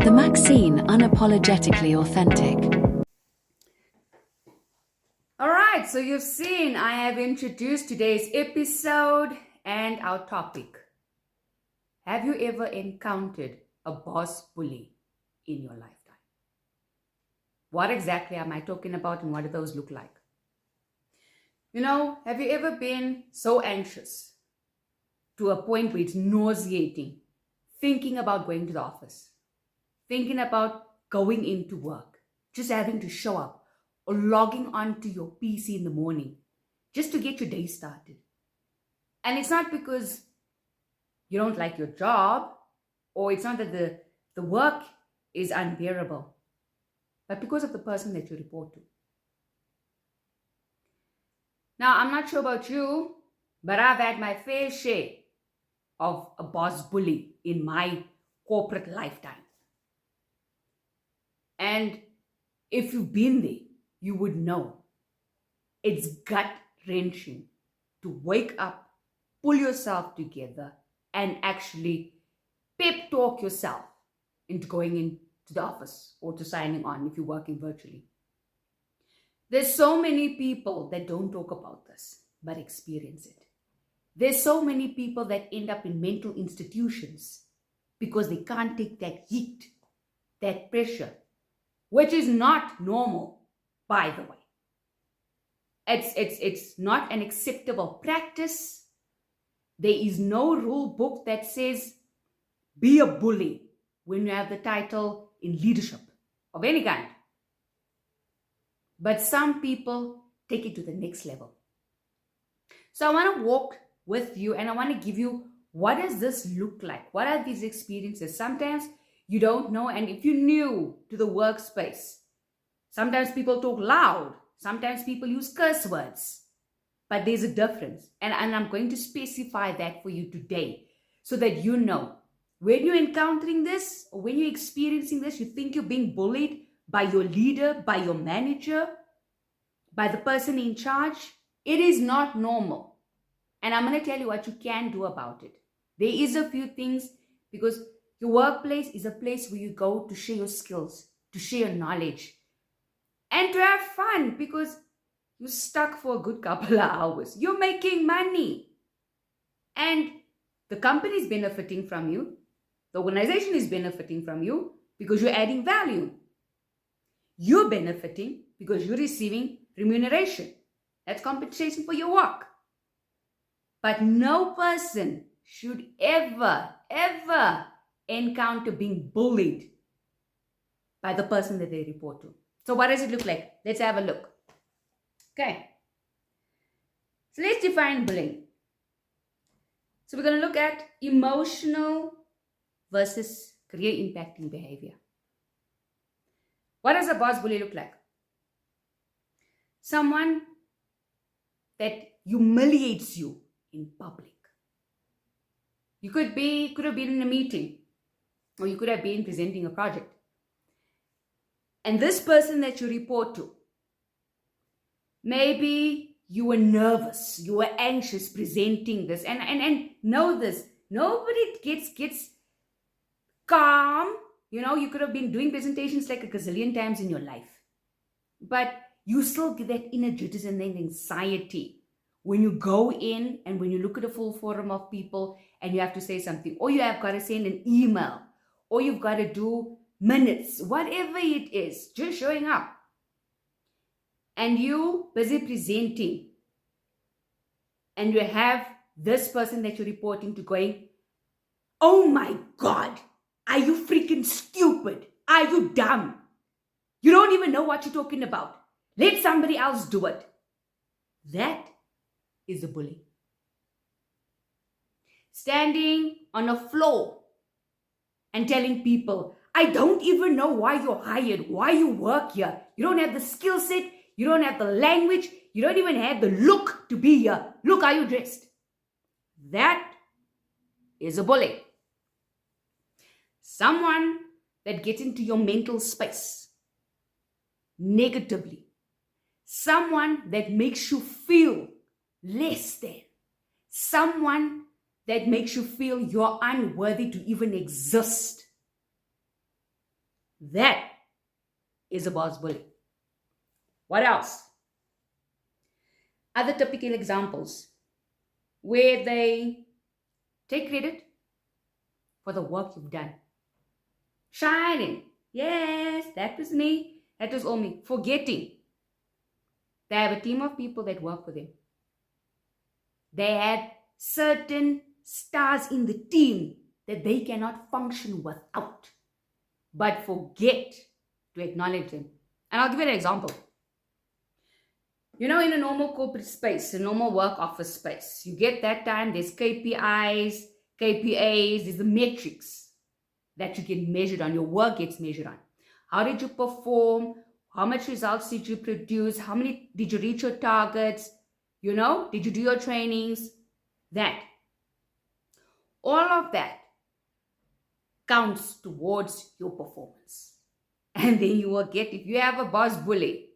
The Maxine Unapologetically Authentic. All right, so you've seen I have introduced today's episode and our topic. Have you ever encountered a boss bully in your lifetime? What exactly am I talking about and what do those look like? Have you ever been so anxious to a point where it's nauseating, thinking about going to the office, thinking about going into work, just having to show up or logging onto your PC in the morning just to get your day started? And it's not because you don't like your job or it's not that the work is unbearable, but because of the person that you report to. Now, I'm not sure about you, but I've had my fair share of a boss bully in my corporate lifetime. And if you've been there, you would know it's gut-wrenching to wake up, pull yourself together, and actually pep talk yourself into going into the office or to signing on if you're working virtually. There's so many people that don't talk about this, but experience it. There's so many people that end up in mental institutions because they can't take that heat, that pressure, which is not normal, by the way. It's not an acceptable practice. There is no rule book that says be a bully when you have the title in leadership of any kind. But some people take it to the next level. So I want to walk with you and I want to give you, what does this look like? What are these experiences? Sometimes you don't know, and if you're new to the workspace, sometimes people talk loud, sometimes people use curse words, but there's a difference. And I'm going to specify that for you today so that you know when you're encountering this or when you're experiencing this, you think you're being bullied by your leader, by your manager, by the person in charge, it is not normal. And I'm going to tell you what you can do about it. There is a few things, because your workplace is a place where you go to share your skills, to share your knowledge, and to have fun, because you're stuck for a good couple of hours. You're making money. And the company is benefiting from you. The organization is benefiting from you because you're adding value. You're benefiting because you're receiving remuneration. That's compensation for your work. But no person should ever encounter being bullied by the person that they report to. So what does it look like? Let's have a look. Okay. So let's define bullying. So we're going to look at emotional versus career impacting behavior. What does a boss bully look like? Someone that humiliates you in public. You could have been in a meeting, or you could have been presenting a project. And this person that you report to, maybe you were nervous, you were anxious presenting this, and know this, nobody gets calm. You could have been doing presentations like a gazillion times in your life, but you still get that inner jitters and then anxiety when you go in and when you look at a full forum of people and you have to say something, or you have got to send an email, or you've got to do minutes, whatever it is, just showing up. And you busy presenting, and you have this person that you're reporting to going, oh my God, are you freaking stupid? Are you dumb? You don't even know what you're talking about. Let somebody else do it. That is a bully. Standing on a floor and telling people, I don't even know why you're hired, why you work here. You don't have the skill set, you don't have the language, you don't even have the look to be here. Look how you dressed. That is a bully. Someone that gets into your mental space negatively. Someone that makes you feel less than. Someone that makes you feel you're unworthy to even exist. That is a boss bully. What else? Other typical examples where they take credit for the work you've done. Shining. Yes, that was me. That was all me. Forgetting. They have a team of people that work for them. They had certain stars in the team that they cannot function without, but forget to acknowledge them. And I'll give you an example. In a normal corporate space, a normal work office space, you get that time, there's KPIs, KPAs, there's the metrics that you get measured on, your work gets measured on. How did you perform? How much results did you produce? How many did you reach your targets? Did you do your trainings? That. All of that counts towards your performance. And then you will get, if you have a boss bully,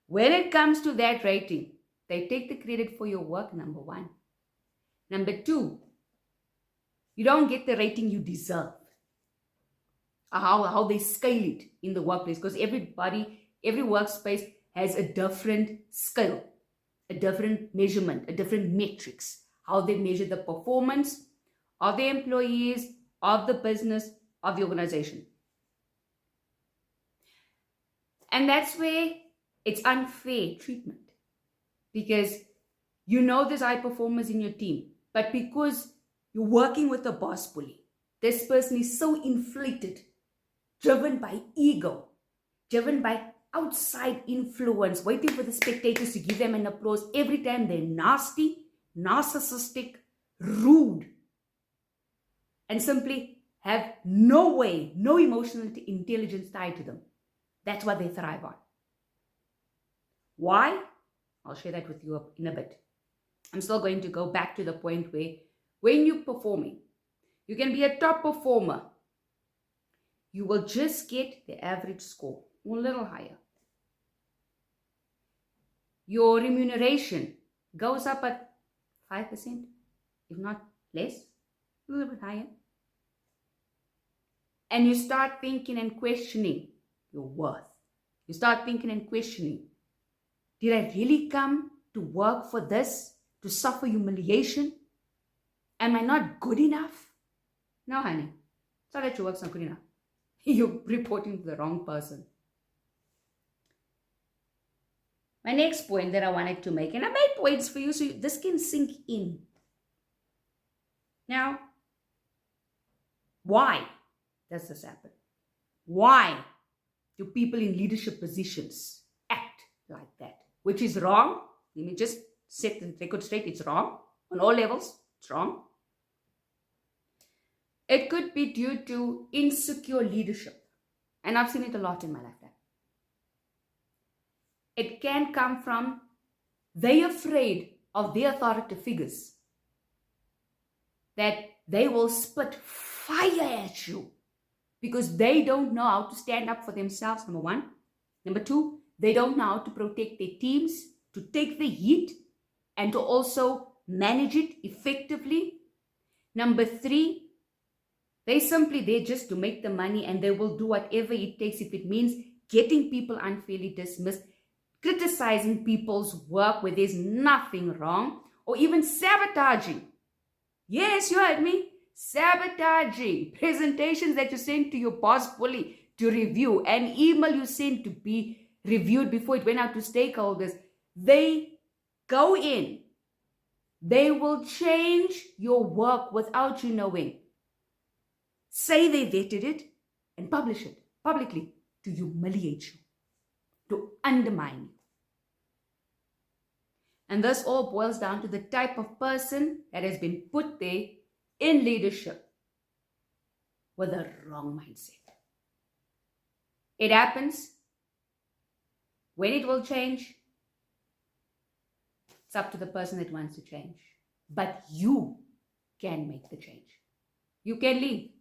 when it comes to that rating, they take the credit for your work, number one. Number two, you don't get the rating you deserve. How they scale it in the workplace, because every workspace has a different scale, a different measurement, a different metrics, how they measure the performance of the employees, of the business, of the organization. And that's where it's unfair treatment, because there's high performers in your team, but because you're working with a boss bully, this person is so inflated, driven by ego, driven by outside influence, waiting for the spectators to give them an applause every time they're nasty, narcissistic, rude, and simply have no emotional intelligence tied to them. That's what they thrive on. Why? I'll share that with you in a bit. I'm still going to go back to the point where when you're performing, you can be a top performer. You will just get the average score or a little higher. Your remuneration goes up at 5%, if not less, a little bit higher. And you start thinking and questioning your worth. You start thinking and questioning, did I really come to work for this, to suffer humiliation? Am I not good enough? No, honey. It's not that your work's not good enough. You're reporting to the wrong person. My next point that I wanted to make, and I made points for you so this can sink in. Now, why does this happen? Why do people in leadership positions act like that? Which is wrong. Let me just set the record straight. It's wrong. On all levels, it's wrong. It could be due to insecure leadership. And I've seen it a lot in my lifetime. It can come from they're afraid of their authoritative figures, that they will spit fire at you because they don't know how to stand up for themselves, number one. Number two, they don't know how to protect their teams, to take the heat, and to also manage it effectively. Number three, they're simply there just to make the money, and they will do whatever it takes if it means getting people unfairly dismissed, criticizing people's work where there's nothing wrong, or even sabotaging. Yes, you heard me. Sabotaging presentations that you sent to your boss bully to review, an email you sent to be reviewed before it went out to stakeholders. They go in. They will change your work without you knowing. Say they vetted it and publish it publicly to humiliate you, to undermine you. And this all boils down to the type of person that has been put there in leadership with a wrong mindset. It happens. When it will change, it's up to the person that wants to change. But you can make the change. You can leave.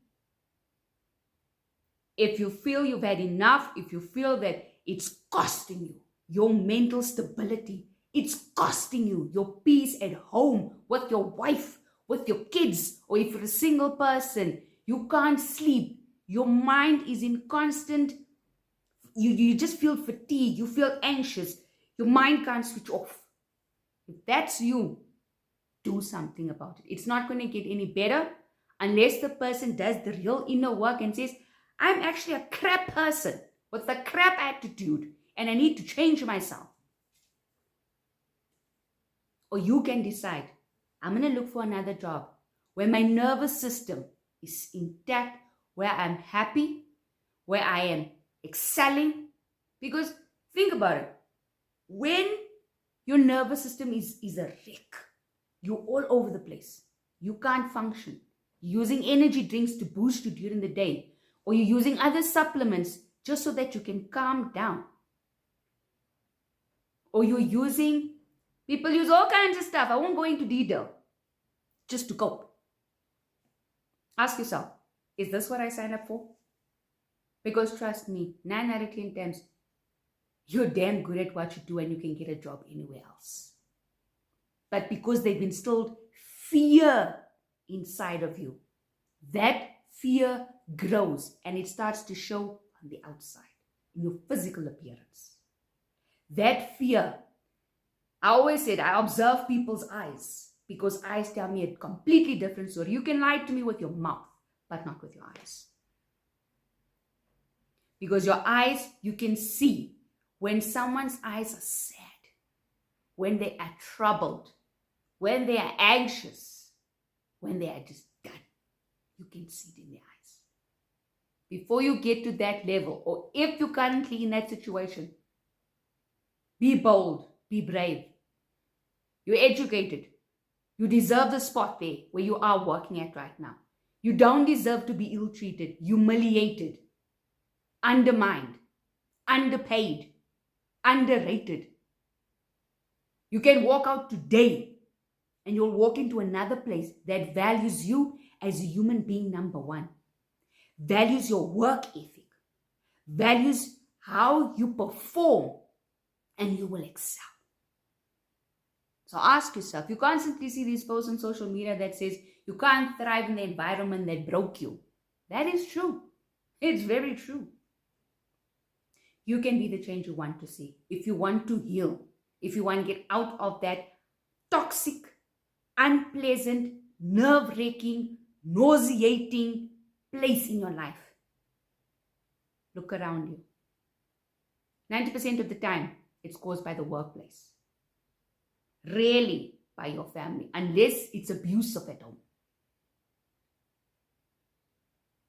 If you feel you've had enough, if you feel that it's costing you your mental stability, it's costing you your peace at home with your wife, with your kids, or if you're a single person, you can't sleep, Your mind is in constant, you just feel fatigued, you feel anxious, your mind can't switch off. If that's you, do something about it. It's not going to get any better unless the person does the real inner work and says, I'm actually a crap person with a crap attitude and I need to change myself. Or you can decide, I'm going to look for another job where my nervous system is intact, where I'm happy, where I am excelling. Because think about it. When your nervous system is a wreck, you're all over the place. You can't function. You're using energy drinks to boost you during the day, or you're using other supplements just so that you can calm down. Or people use all kinds of stuff. I won't go into detail, just to cope. Ask yourself, is this what I signed up for? Because trust me, 9 out of 10 times, you're damn good at what you do and you can get a job anywhere else. But because they've instilled fear inside of you, that fear grows and it starts to show on the outside, in your physical appearance. That fear, I always said, I observe people's eyes because eyes tell me a completely different story. You can lie to me with your mouth, but not with your eyes. Because your eyes, you can see when someone's eyes are sad, when they are troubled, when they are anxious, when they are just done. You can see it in their eyes. Before you get to that level, or if you're currently in that situation, be bold, be brave. You're educated. You deserve the spot there where you are working at right now. You don't deserve to be ill-treated, humiliated, undermined, underpaid, underrated. You can walk out today and you'll walk into another place that values you as a human being, number one. Values your work ethic. Values how you perform, and you will excel. So ask yourself, you constantly see these posts on social media that says you can't thrive in the environment that broke you. That is true. It's very true. You can be the change you want to see. If you want to heal, if you want to get out of that toxic, unpleasant, nerve-wracking, nauseating place in your life, look around you. 90% of the time, it's caused by the workplace. Rarely by your family, unless it's abusive at home.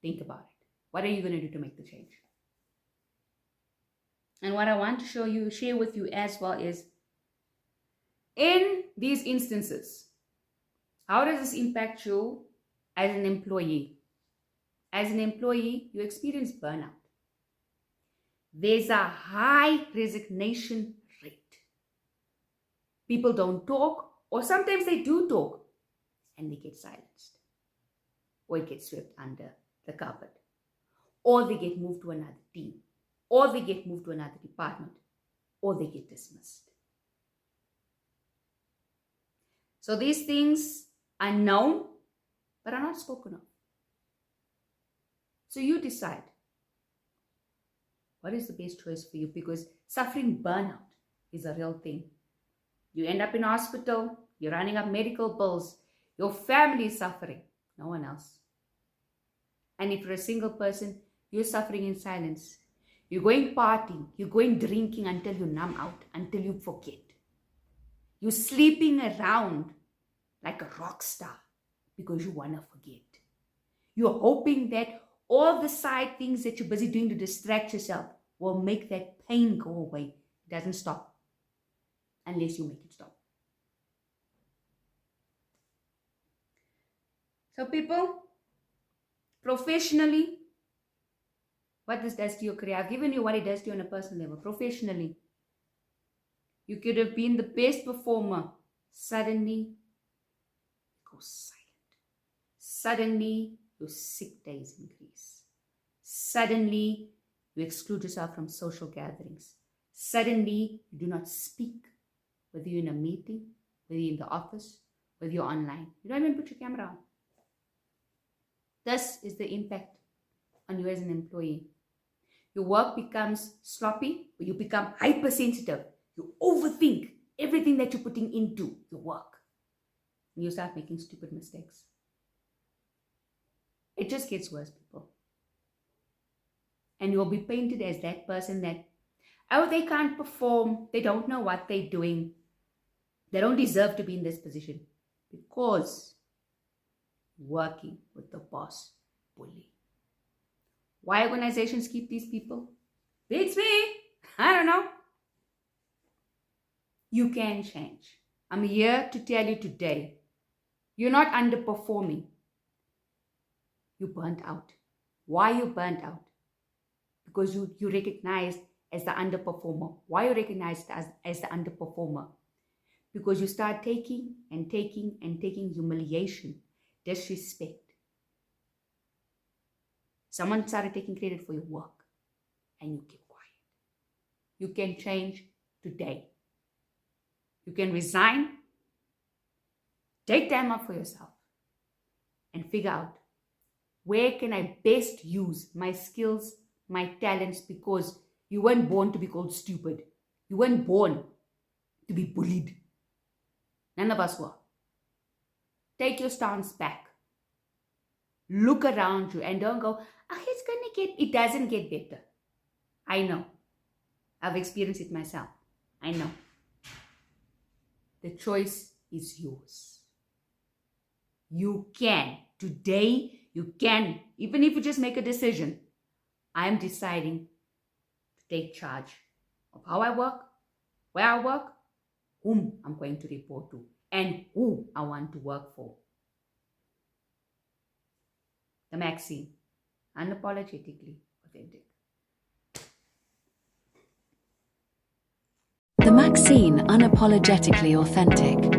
Think about it. What are you going to do to make the change? And what I want to share with you as well is, in these instances, how does this impact you as an employee? As an employee, you experience burnout. There's a high resignation rate. People don't talk, or sometimes they do talk, and they get silenced. Or it gets swept under the carpet. Or they get moved to another team. Or they get moved to another department. Or they get dismissed. So these things are known, but are not spoken of. So you decide what is the best choice for you, because suffering burnout is a real thing. You end up in hospital, you're running up medical bills, your family is suffering, no one else. And if you're a single person, you're suffering in silence. You're going partying, you're going drinking until you numb out, until you forget. You're sleeping around like a rock star because you want to forget. You're hoping that all the side things that you're busy doing to distract yourself will make that pain go away. It doesn't stop unless you make it stop. So people, professionally, what this does to your career, I've given you what it does to you on a personal level. Professionally, you could have been the best performer. Suddenly, go silent. Suddenly, your sick days increase. Suddenly, you exclude yourself from social gatherings. Suddenly, you do not speak, whether you're in a meeting, whether you're in the office, whether you're online. You don't even put your camera on. This is the impact on you as an employee. Your work becomes sloppy, or you become hypersensitive. You overthink everything that you're putting into your work. And you start making stupid mistakes. It just gets worse, people. And you'll be painted as that person that, oh, they can't perform, they don't know what they're doing, they don't deserve to be in this position because working with the boss bully. Why organizations keep these people? Beats me. I don't know. You can change. I'm here to tell you today, you're not underperforming. You burnt out. Why you burnt out? Because you recognized as the underperformer. Why you recognized as the underperformer? Because you start taking and taking and taking humiliation, disrespect. Someone started taking credit for your work and you keep quiet. You can change today. You can resign, take time out for yourself, and figure out where can I best use my skills, my talents, because you weren't born to be called stupid. You weren't born to be bullied. None of us were. Take your stance back. Look around you and don't go, it doesn't get better. I know. I've experienced it myself. I know. The choice is yours. You can. Today, you can. Even if you just make a decision. I am deciding to take charge of how I work, where I work, whom I'm going to report to, and who I want to work for. The Maxine, unapologetically authentic. The Maxine, unapologetically authentic.